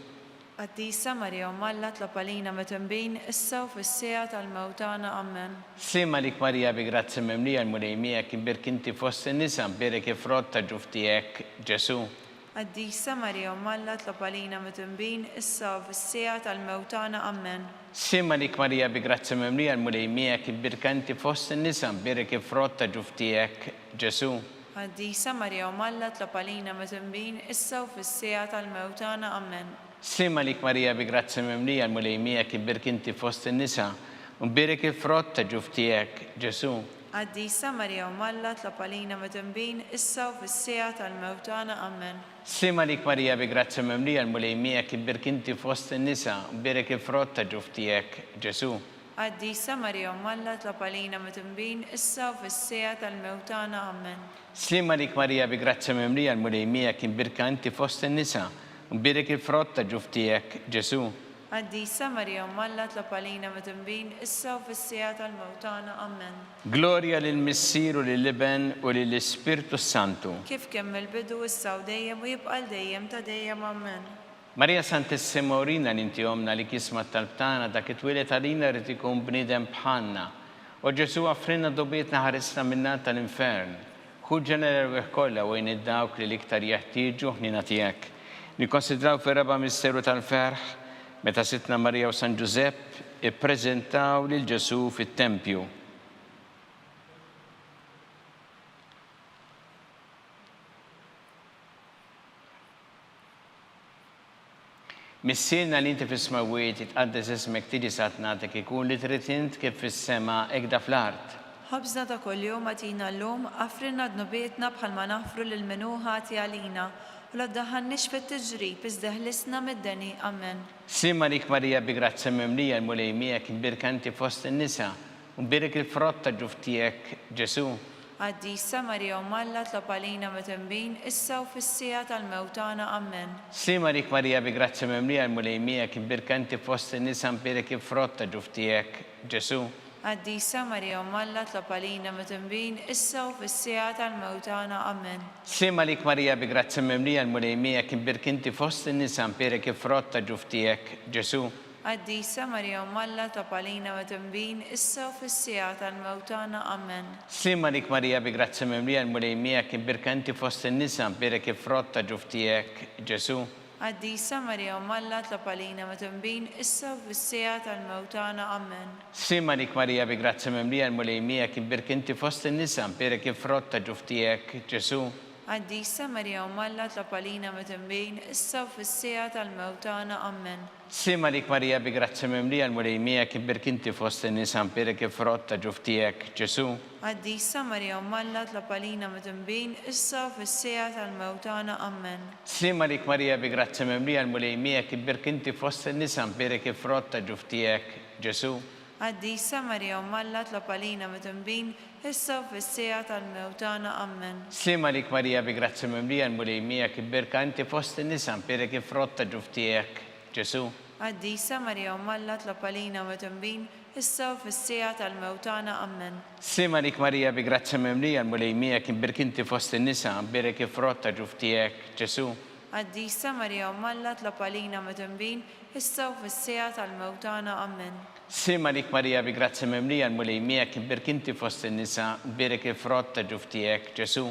Qaddisa Marija Umm Alla tlab għalina mitinbin issa u fis-sija tal-mewtana. Amen. Sima lik Marija bi grazzi memlija l-mulejmija kibir kinti fost in-nisa birek li frotta ġuftijek, Ġesu. Qaddisa Marija Umm Alla tlab għalina mitinbin issa u fis-sija tal-mewtana. Amen. Sima lik Marija bi grazzi memlija l-mulejmija kibir kanti fost in-nisa birek li frotta ġuftijek, Ġesu. Qaddisa Marija Umm Alla tlab għalina mitinbin issa u fis-sija tal-mewtana. Amen. Sima lik Marija bi grazzi memlija l-mulejmija kibir kinti fost in-nisa birek li frotta ġuftijek, Ġesu. Qaddisa Marija Umm Alla tlab għalina mitinbin issa u fis-sija tal-mewtana. Amen. Sima lik Marija bi grazzi memlija l-mulejmija kibir kinti fost in-nisa birek li frotta ġuftijek, Ġesu. Qaddisa Marija Umm Alla tlab għalina mitinbin issa u fis-sija tal-mewtana. Amen. Sima lik Marija bi grazzi memlija l-mulejmija kibir kanti fost in-nisa birek li frotta ġuftijek, Ġesu. Qaddisa Marija Umm Alla tlab għalina mitinbin issa u fis-sija tal-mewtana. Amen. Gloria lill-Missieru lill-Iben u lill-Ispirtu Santu. Kif kien mill-bidu issa u dejjem u jibqa' dejjem ta' dejjem. Amen. Marija Santissima Orina l-inti omna li kisma tal-btana dak it-twilet għalina rrit ikun bnidem bħalna. U Ġesu għafrinna dobietna ħarisna minna tal-infern. Kull ġener kollha wejn id-dawk li l-iktar jeħtieġu ħnina tiegħek. Nikkonsidraw fir-raba' misteru tal-ferħ meta sitna Marija u San Giuseppe ippreżentaw lil Ġesu fit-tempju. Missielna li inti fis-smawiet itqaddes ismek tiġi satnatek ikun li trid int kif fis-sema hekk fl-art. Ħabsna ta' kuljum għatina llum, għafrinna d-nubietna bħalma nafru lil minu ħati għalina u la ddaħħalniex fit-tiġrib iżda ħlisna mid-deni. Amen. Sima lik Marija bi grazza mimlija l-mulej miegħek imbirkanti fost in-nisa u mbirik il-frott ta' ġuf tiegħek Ġesu. Għaddisa Marija Malla tlob għalina mitembin issa u fis-sija tal-mewtana. Amen. Sima lik Marija bi grazza mimlija l-mulej miegħek imbirkanti fost in-nisa mbirik il-frott ta' ġuf tiegħek Ġesu. Għaddisa Marija Malla tlob għalina mitembin issa u fis-sija tal-mewtana. Amen. Sima lik Marija bi grazza mimlija l-mulej miegħek imbirkanti fost in-nisa mbirik il-frott ta' ġuf tiegħek Ġesu. Għaddisa Marija Malla tlob għalina mitembin issa u fis-sija tal-mewtana. Amen. Sima lik Marija bi grazza mimlija l-mulej miegħek imbirkanti fost in-nisa mbirik il-frott ta' ġuf tiegħek Ġesu. Għaddisa Marija Malla tlob għalina mitembin issa u fis-sija tal-mewtana. Amen. Sima lik Marija bi grazza mimlija l-mulej miegħek imbirkanti fost in-nisa mbirik il-frott ta' ġuf tiegħek Ġesu. Għaddisa Marija Malla tlob għalina mitembin issa u fis-sija tal-mewtana. Amen. Sima lik Marija bi grazza mimlija l-mulej miegħek imbirkanti fost in-nisa mbirik il-frott ta' ġuf tiegħek Ġesu. Għaddisa Marija Malla tlob għalina mitembin issa u fis-sija tal-mewtana. Amen. Sima lik Marija bi grazza mimlija l-mulej miegħek imbirkanti fost in-nisa mbirik il-frott ta' ġuf tiegħek Ġesu. Għaddisa Marija Malla tlob għalina mitembin issa u fis-sija tal-mewtana. Amen. Sima lik Marija bi grazza mimlija l-mulej miegħek imbirkanti fost in-nisa mbirik il-frott ta' ġuf tiegħek Ġesu. Għaddisa Marija Malla tlob għalina mitembin issa u fis-sija tal-mewtana. Amen. Sima lik Marija bi grazza mimlija l-mulej miegħek imbirkanti fost in-nisa mbirik il-frott ta' ġuf tiegħek Ġesu. Għaddisa Marija Malla tlob għalina mitembin issa u fis-sija tal-mewtana. Amen. Sima lik Marija bi grazza mimlija l-mulej miegħek imbirkanti fost in-nisa mbirik il-frott ta' ġuf tiegħek Ġesu.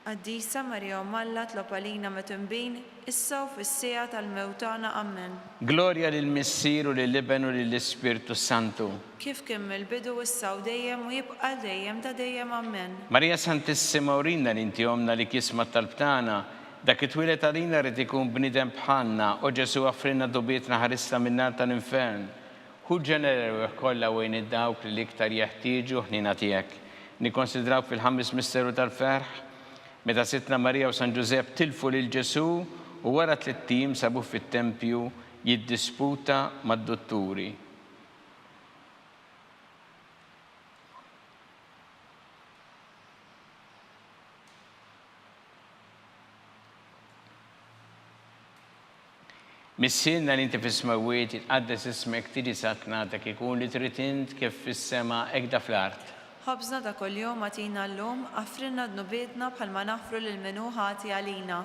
Għaddisa Marija Malla tlob għalina mitembin issa u fis-sija tal-mewtana. Amen. Gloria lill-Missier u lill-Iben u lill-Ispirtu Santu. Kif kien mill-bidu issa u dejjem u jibqa' dejjem ta' dejjem. Amen. Marija Santissima urina li inti omna li kisma talbtana, dak it-twilet għalina rrid ikun bniedem bħalna u Ġesu offrina dubietna ħarista min-nar tal-infern. Hu ġenerew kollha wejn id-dawk li iktar jeħtieġu ħnina tiegħek. Nikkonsidraw fil-ħames misteru tal-ferħ meta Sittna Marija u San Ġusepp tilfu lil Ġesu u wara 3 tim sabuh fit-tempju jiddisputa mad-dotturi. Missielna li inti fis-smawiet itqaddes ismek tiġi saknatek ikun li trid int kif fis-sema hekk da fl-art. Ħobżna ta' kuljum agħtina llum, affrinna dnubietna bħalma naħfru lil minhu ħati għalina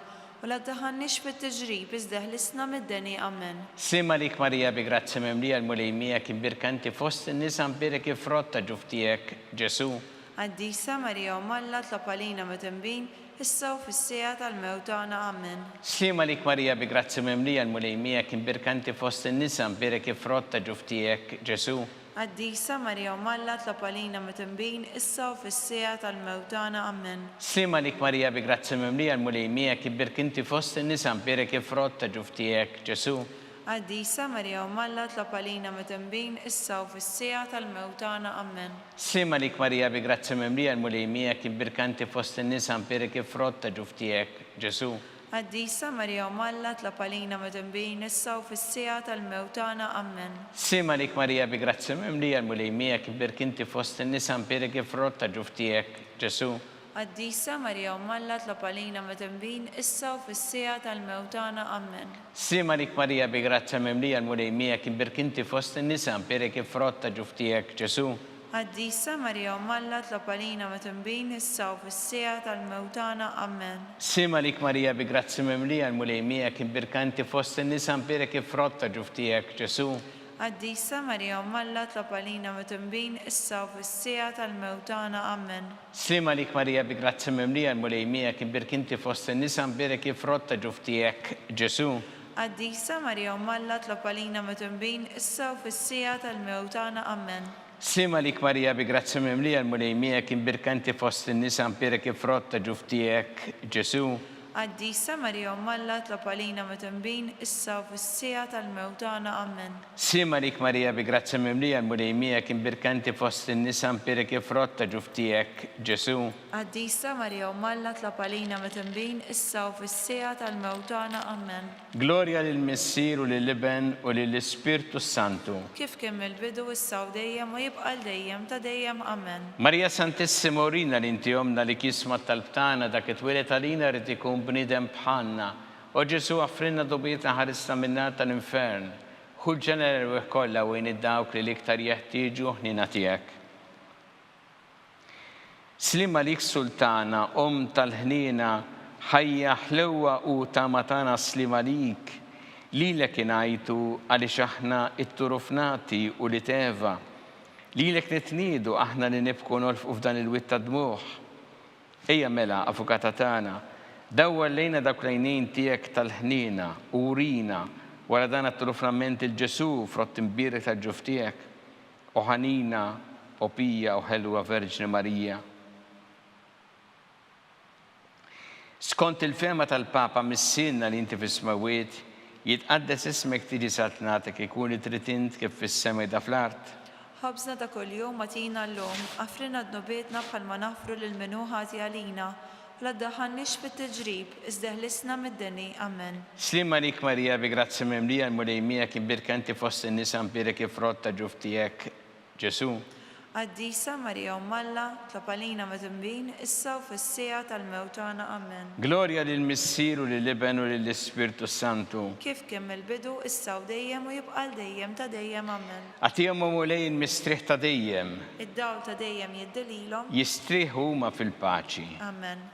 u la ddaħħalniex fit-tiġrib iżda ħlisna mid-deni. Amen. Sima lik Marija bi grazza mimlija l-mulej miegħek imbirkanti fost in-nisa mbirik il-frott ta' ġuf tiegħek Ġesu. Għaddisa Marija Malla tlob għalina mitembin issa u fis-sija tal-mewtana. Amen. Sima lik Marija bi grazza mimlija l-mulej miegħek imbirkanti fost in-nisa mbirik il-frott ta' ġuf tiegħek Ġesu. Għaddisa Marija Malla tlob għalina mitembin issa u fis-sija tal-mewtana. Amen. Sima lik Marija bi grazza mimlija l-mulej miegħek imbirkanti fost in-nisa mbirik il-frott ta' ġuf tiegħek Ġesu. Għaddisa Marija Malla tlob għalina mitembin issa u fis-sija tal-mewtana. Amen. Sima lik Marija bi grazza mimlija l-mulej miegħek imbirkanti fost in-nisa mbirik il-frott ta' ġuf tiegħek Ġesu. Għaddisa Marija Malla tlob għalina mitembin issa u fis-sija tal-mewtana. Amen. Sima lik Marija bi grazza mimlija l-mulej miegħek imbirkanti fost in-nisa mbirik il-frott ta' ġuf tiegħek Ġesu. Għaddisa Marija Malla tlob għalina mitembin issa u fis-sija tal-mewtana. Amen. Sima lik Marija bi grazza mimlija l-mulej miegħek imbirkanti fost in-nisa mbirik il-frott ta' ġuf tiegħek Ġesu. Għaddisa Marija Malla tlob għalina mitembin issa u fis-sija tal-mewtana. Amen. Sima lik Marija bi grazza mimlija l-mulej miegħek imbirkanti fost in-nisa mbirik il-frott ta' ġuf tiegħek Ġesu. Għaddisa Marija Malla tlob għalina mitembin issa u fis-sija tal-mewtana. Amen. Sima lik Marija bi grazza mimlija l-mulej miegħek imbirkanti fost in-nisa mbirik il-frott ta' ġuf tiegħek Ġesu. Għaddisa Marija Malla tlob għalina mitembin issa u fis-sija tal-mewtana. Amen. Sima lik Marija bi grazza mimlija l-mulej miegħek imbirkanti fost in-nisa mbirik il-frott ta' ġuf tiegħek Ġesu. Qaddisa Marija Alla tlob għalina mitembin issa u fis-sija tal-mewt tagħna. Amen. Slima lik Marija bi grazzi mimlija l-mulej miegħek imbirkanti fost in-nisa mpirek frott ta' ġuftijek Ġesu. Qaddisa Marija Alla tlob għalina mitembin issa u fis-sija tal-mewt tagħna. Amen. Gloria lill-Missier u lill-Iben u lill-Ispirtu Santu. Kif kemm il-bidu issa u dejjem u jibqa' dejjem ta' dejjem. Amen. Marija Santissima urina li inti omna li kisma tal-btana dak it-twilet għalina rrid ikun bnidem bħalna. U Ġesu għafrinna dobietna ħarista minna tal-infern. Ħu ġeneru kollha wejn id-dawk li l-iktar jeħtieġu ħnina tiegħek. Slima lik Sultana, tal-ħnina, ħajja ħlewwa u tamatana slima lik. Lilek ingħajtu għaliex aħna it-turufnati u li teva. Lilek nitniedu aħna li nibku nolfqu f'dan il-witt ta' dmuħ. Ejja mela, avukata tagħna, dawwar lejna dak lejnejn tiegħek tal-ħnina u urina wara dan it-turufnament il-Ġesu frott imbirek tal-ġuf tiegħek. U ħanina, u pija u ħelwa Verġni Marija. Skont il-fema tal-Papa missilna li inti fis-smawiet, jitqaddes ismek tiġi saltnatek ikun it-tritint kif fis-sema da fl-art. Ħabżna ta' kuljum matina llum, għafrina d-nobietna bħalma nafru lil-menu ħati għalina, la ddaħħalniex fit-tiġrib, iżda ħlisna mid-deni. Amen. Slima lik Marija bi grazzi mimlija l-mulej miegħek imbirkanti fost in-nisa mpirek frott ta' ġuf tiegħek Ġesu. Qaddisa Marija Alla tlob għalina mitembin issa u fis-sija tal-mewt tagħna. Amen. Gloria lill-Missier u lill-Iben u lill-Ispirtu Santu. Kif kemm il-bidu issa u dejjem u jibqa' dejjem ta' dejjem. Amen. Għatihom mulej il-mistrieħ ta' dejjem. Id-dawl ta' dejjem jiddililhom. Jistrieħu huma fil-paċi. Amen.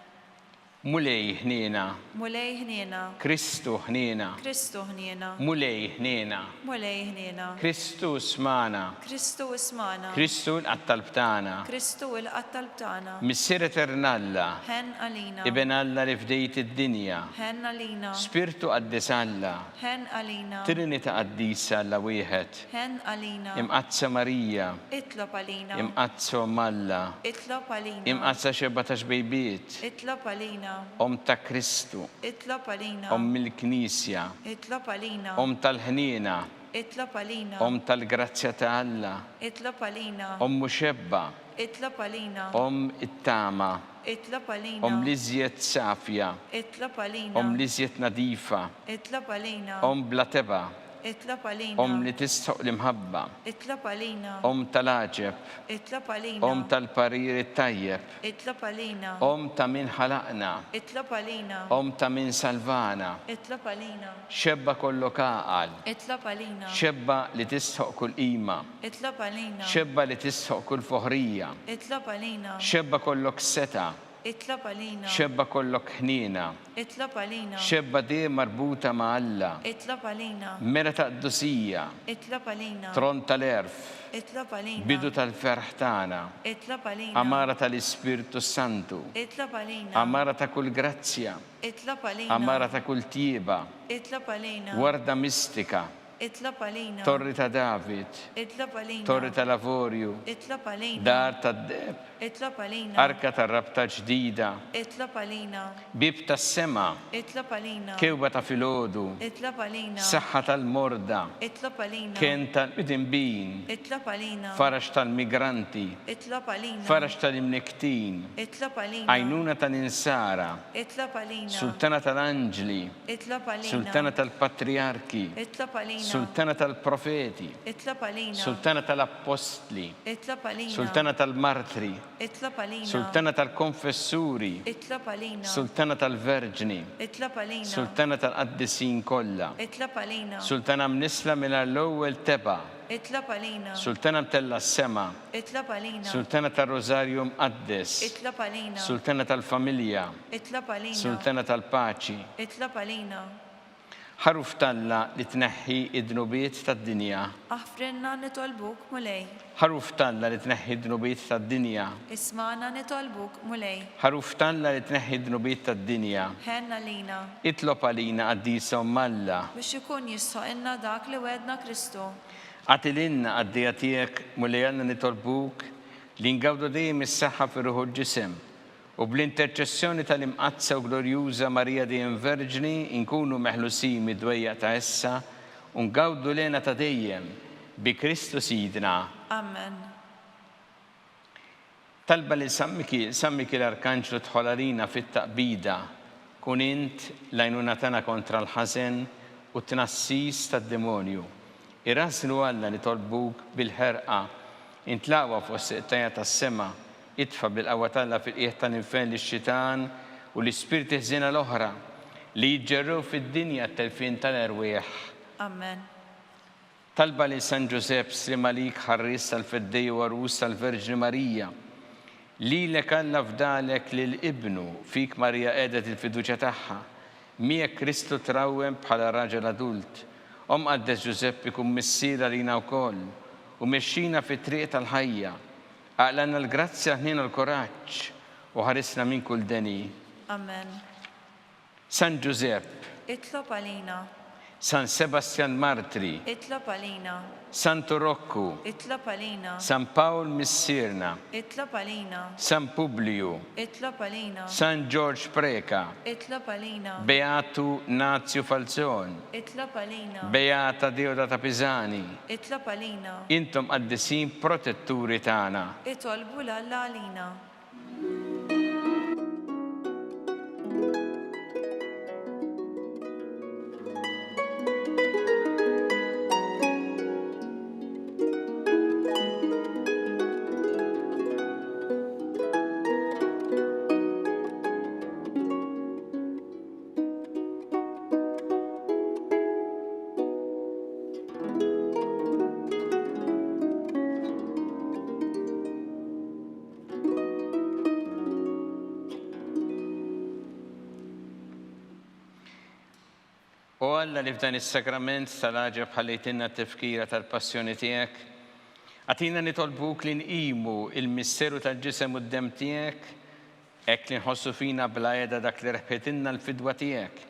Mulej ħniena. Mulej ħniena. Kristu ħniena. Kristu ħniena. Mulej ħniena. Mulej ħniena. Kristu smana. Kristu ismana. Kristu l-qattalb tagħna. Kristu l-qattalb tagħna. Missier Eternalla. Ħen għalina. Iben Alla li fdejt id-dinja. Ħen għalina. Spirtu qaddis Alla. Ħen għalina. Trinita qaddisa Alla wieħed. Ħen għalina. Imqazza Marija. Itlob għalina. Imqazza Alla. Itlob għalina. Imqazza xebba ta' xbejbiet. Itlob għalina. Ta' Kristu. Itlob għalina. Mill-Knisja. Itlob għalina. Tal-ħnina. Itlob għalina. Tal-grazzja ta' Alla. Itlob għalina. Muxebba. Itlob għalina. It-tama. Itlob għalina. Liżjed safja. Itlob għalina. Liżjed nadifa. Itlob għalina. Bla teba. Itlob għalina. Li tistħoq l-imħabba. Itlob għalina. Tal-aġeb. Itlob għalina. Tal-parir it-tajjeb. Itlob għalina. Ta' min ħalaqna. Itlob għalina. Ta' min salvana. Itlob għalina. Xebba kollok għaqal. Itlob għalina. Xebba li tistħoq kull qima. Itlob għalina. Xebba li tistħoq kull foħrija. Itlob għalina. Xebba kollok seta. Itlob għalina. Xebba kollok ħnina. Itlob għalina. Xebba di marbuta ma' Alla. Itlob għalina. Mera ta' qdusija. Itlob għalina. Tron tal-erf. Itlob għalina. Bidu tal-ferħ tagħna. Itlob għalina. Amara tal-Ispirtu Santu. Itlob għalina. Amara ta' kull grazzja. Itlob għalina. Amara ta' kull tieba. Itlob għalina. Warda mistika. Itlob għalina. Torri ta' David. Itlob għalina. Torri ta' Lavorju. Itlob għalina. Dar ta' Deb. Itlob għalina. Arka ta' rabta ġdida. Itlob għalina. Bib ta' sema. Itlob għalina. Kewba ta' filodu. Itlob għalina. Saħħa tal-morda. Itlob għalina. Ken tal-midinbin. Itlob għalina. Farax tal-migranti. Itlob għalina. Farax tal-imnektin. Itlob għalina. Għajnuna tal-insara. Itlob għalina. Sultana tal-anġli. Itlob għalina. Sultana tal-patriarki. Itlob għalina. Sultana tal-profeti. Itlob għalina. Sultana tal-apostli. Itlob għalina. Sultana tal-martri. Itlob għalina. Sultana tal-konfessuri. Itlob għalina. Sultana tal-verġni. Itlob għalina. Sultana tal-qaddisin kollha. Itlob għalina. Sultana mnisla minn l-ewwel teba. Itlob għalina. Sultana mtella s-sema. Itlob għalina. Sultana tal-Rosarju mqaddes. Itlob għalina. Sultana tal-familja. Itlob għalina. Sultana tal-paċi. Itlob għalina. Ħaruf Talla li tneħħi id-dnubiet tad-dinja. Aħfrinna nitolbuk mulej. Ħaruf Talla li tneħħi id-dnubiet tad-dinja. Ismana nitolbuk mulej. Ħaruf Talla li tneħħi id-dnubiet tad-dinja. Ħenna lina. Itlob għalina qaddisa Alla. Biex ikun jisħoqilna dak li wedna Kristu. Għatilinna għaddija tiegħek mulej għandna nitolbuk li ngawdu dejjem is-saħħa fi ruħu l-ġisem u bl-interċessjoni tal-imqazza u glorjuża Marija dejjem Verġni inkunu meħlusin mid-dwejjaq ta' issa u ngawdu lena ta' dejjem bi Kristu Sidna. Amen. Talba li sammiki l-Arkanġlu tħol għalina fit-taqbida kun int l-għajnuna tagħna kontra l-ħażen u t-tnassis tad-demonju. Iraslu Alla nitolbuk bil-ħerqa intlaqwa fost iqtajja tas-sema idfa' bil-qawwa tagħha fil-qiegħ tal-infern lix-xitan u l-ispirti ħżiena l-oħra li jiġġerrew fid-dinja t-telfien tal-erwieħ. Amen. Talba li San Ġusepp Srimalik ħarris tal-feddej u għarus tal-Verġni Marija lilek Alla fdalek lill-Ibnu fik Marija qiegħdet il-fiduċja tagħha miegħek Kristu trawwem bħala raġel adult. Qaddes Ġusepp ikun missiera lina wkoll u mexxina fit-triq tal-ħajja. Aqlanna l-grazzja ħnina l-kuraġġ u ħarisna minn kull deni. Amen. San Ġusepp, Itlob għalina. San Sebastian Martri, Itlob għalina. Santu Rokku, Itlob għalina. San Pawl Missirna, Itlob għalina. San Publiu, Itlob għalina. San George Preka, Itlob għalina. Beatu Nazio Falzon, Itlob għalina. Beata Deodata Pisani, Itlob għalina. intom qaddisin protetturi tagħna. Itolbu l-Alla għalina. U Alla li f'dan is-sakrament tal-ħaġeb ħallejtinna t-tifkira tal-passjoni tiegħek, għatina nitolbuk li nqimu il-misteru tal-ġisem u d-dem tiegħek, hekk li nħossu fina bla qiegħda dak li rebħetilna l-fidwa tiegħek,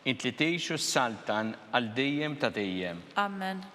int li tgħixu s-saltan għal dejjem ta' dejjem. Amen.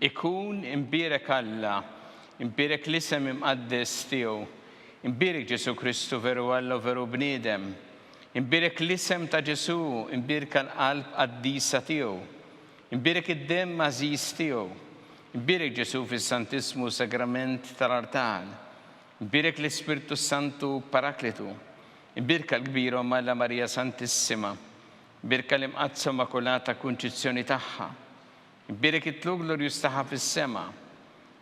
Ikun imbierek Alla, imbierek l-isem imqaddes tiegħu, imbierek Ġesu Kristu veru Alla u veru bniedem, imbierek l-isem ta' Ġesu, imbierek l-qalb qaddisa tiegħu, imbierek id-dem għażiż tiegħu, imbierek Ġesu fis-Santismu Sagrament tal-Artal, imbierek l-Ispirtu Santu Parakletu, imbierek l-kbira Alla Marija Santissima, imbierek l-imqazza Immakulata Kunċizzjoni tagħha, imbierek it-tlug glorjuż tagħha fis-sema,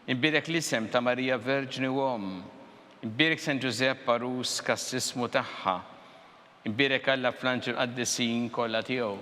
imbierek l-isem ta' Marija Verġni Uomm, imbierek San Ġusepp Arus kassismu tagħha, imbierek Alla fl-anġel qaddisin kollha tiegħu.